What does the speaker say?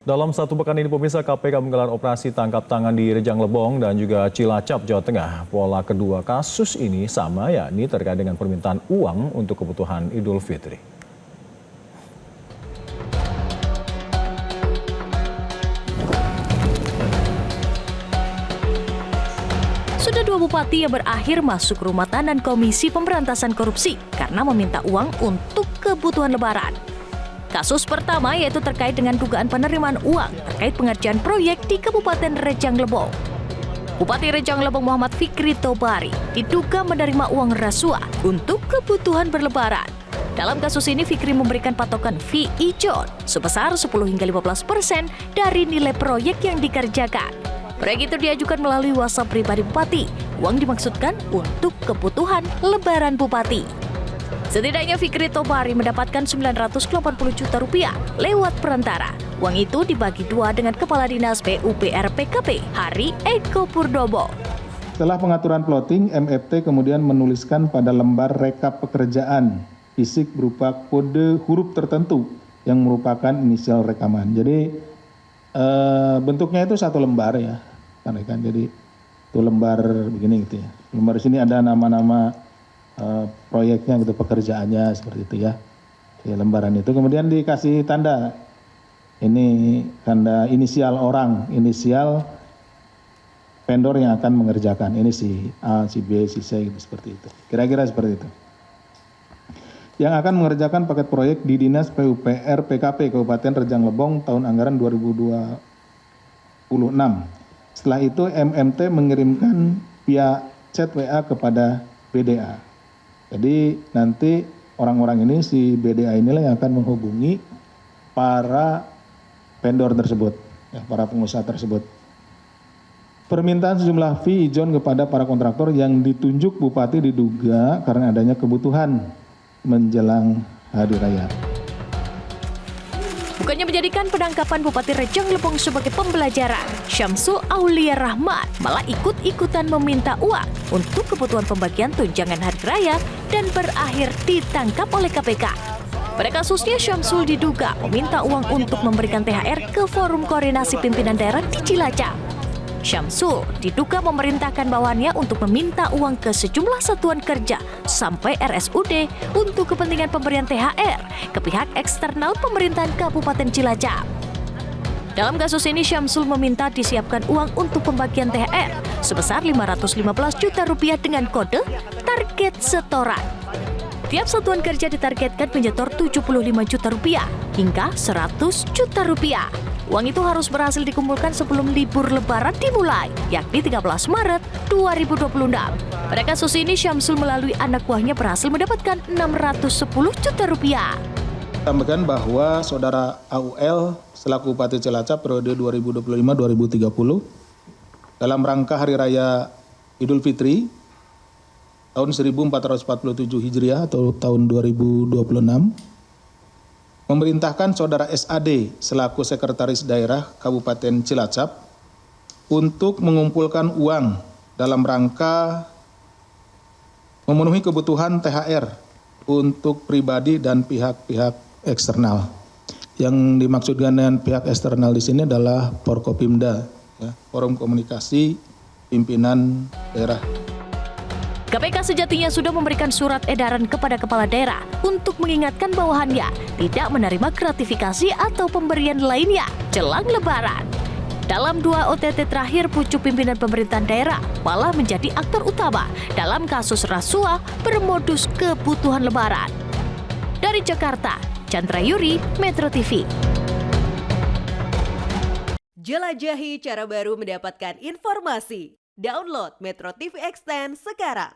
Dalam satu pekan ini pemirsa KPK menggelar operasi tangkap tangan di Rejang Lebong dan juga Cilacap, Jawa Tengah. Pola kedua kasus ini sama, yakni terkait dengan permintaan uang untuk kebutuhan Idul Fitri. Sudah 2 bupati yang berakhir masuk rumah tahanan Komisi Pemberantasan Korupsi karena meminta uang untuk kebutuhan Lebaran. Kasus pertama yaitu terkait dengan dugaan penerimaan uang terkait pengerjaan proyek di Kabupaten Rejang Lebong. Bupati Rejang Lebong Muhammad Fikri Tobari diduga menerima uang rasuah untuk kebutuhan berlebaran. Dalam kasus ini Fikri memberikan patokan fee ijon sebesar 10 hingga 15% dari nilai proyek yang dikerjakan. Proyek itu diajukan melalui WhatsApp pribadi Bupati. Uang dimaksudkan untuk kebutuhan Lebaran Bupati. Setidaknya Fikri Tobari mendapatkan 980 juta rupiah lewat perantara. Uang itu dibagi dua dengan Kepala Dinas PUPR PKP Hari Eko Purnomo. Setelah pengaturan plotting, MFT kemudian menuliskan pada lembar rekap pekerjaan fisik berupa kode huruf tertentu yang merupakan inisial rekaman. Jadi bentuknya itu satu lembar ya, kan? Jadi itu lembar begini gitu ya. Lembar sini ada nama-nama proyeknya gitu, pekerjaannya seperti itu ya. Di lembaran itu kemudian dikasih tanda, ini tanda inisial orang, inisial vendor yang akan mengerjakan, ini si A, si B, si C gitu, seperti itu. Kira-kira seperti itu. Yang akan mengerjakan paket proyek di Dinas PUPR PKP Kabupaten Rejang Lebong tahun anggaran 2026. Setelah itu MMT mengirimkan via chat WA kepada BDA. Jadi nanti orang-orang ini, si BDA inilah yang akan menghubungi para vendor tersebut, ya, para pengusaha tersebut. Permintaan sejumlah fee ijon kepada para kontraktor yang ditunjuk Bupati diduga karena adanya kebutuhan menjelang Hari Raya. Bukannya menjadikan penangkapan Bupati Rejang Lebong sebagai pembelajaran, Syamsul Aulia Rahmat malah ikut-ikutan meminta uang untuk kebutuhan pembagian tunjangan hari raya dan berakhir ditangkap oleh KPK. Pada kasusnya, Syamsul diduga meminta uang untuk memberikan THR ke Forum Koordinasi Pimpinan Daerah di Cilacap. Syamsul diduga memerintahkan bawahannya untuk meminta uang ke sejumlah satuan kerja sampai RSUD untuk kepentingan pemberian THR ke pihak eksternal pemerintahan Kabupaten Cilacap. Dalam kasus ini, Syamsul meminta disiapkan uang untuk pembagian THR sebesar 515 juta rupiah dengan kode target setoran. Tiap satuan kerja ditargetkan menyetor 75 juta rupiah hingga 100 juta rupiah. Uang itu harus berhasil dikumpulkan sebelum libur Lebaran dimulai, yakni 13 Maret 2026. Pada kasus ini, Syamsul melalui anak buahnya berhasil mendapatkan 610 juta rupiah. Tambahkan bahwa saudara AUL selaku Bupati Cilacap periode 2025-2030 dalam rangka Hari Raya Idul Fitri tahun 1447 Hijriah atau tahun 2026 memerintahkan saudara SAD selaku Sekretaris Daerah Kabupaten Cilacap untuk mengumpulkan uang dalam rangka memenuhi kebutuhan THR untuk pribadi dan pihak-pihak eksternal. Yang dimaksudkan dengan pihak eksternal di sini adalah Forkopimda, ya, Forum Komunikasi Pimpinan Daerah. KPK sejatinya sudah memberikan surat edaran kepada kepala daerah untuk mengingatkan bawahannya tidak menerima gratifikasi atau pemberian lainnya jelang Lebaran. Dalam 2 OTT terakhir, pucuk pimpinan pemerintahan daerah malah menjadi aktor utama dalam kasus rasuah bermodus kebutuhan Lebaran. Dari Jakarta, Chandra Yuri, Metro TV. Jelajahi cara baru mendapatkan informasi. Download Metro TV Extend sekarang.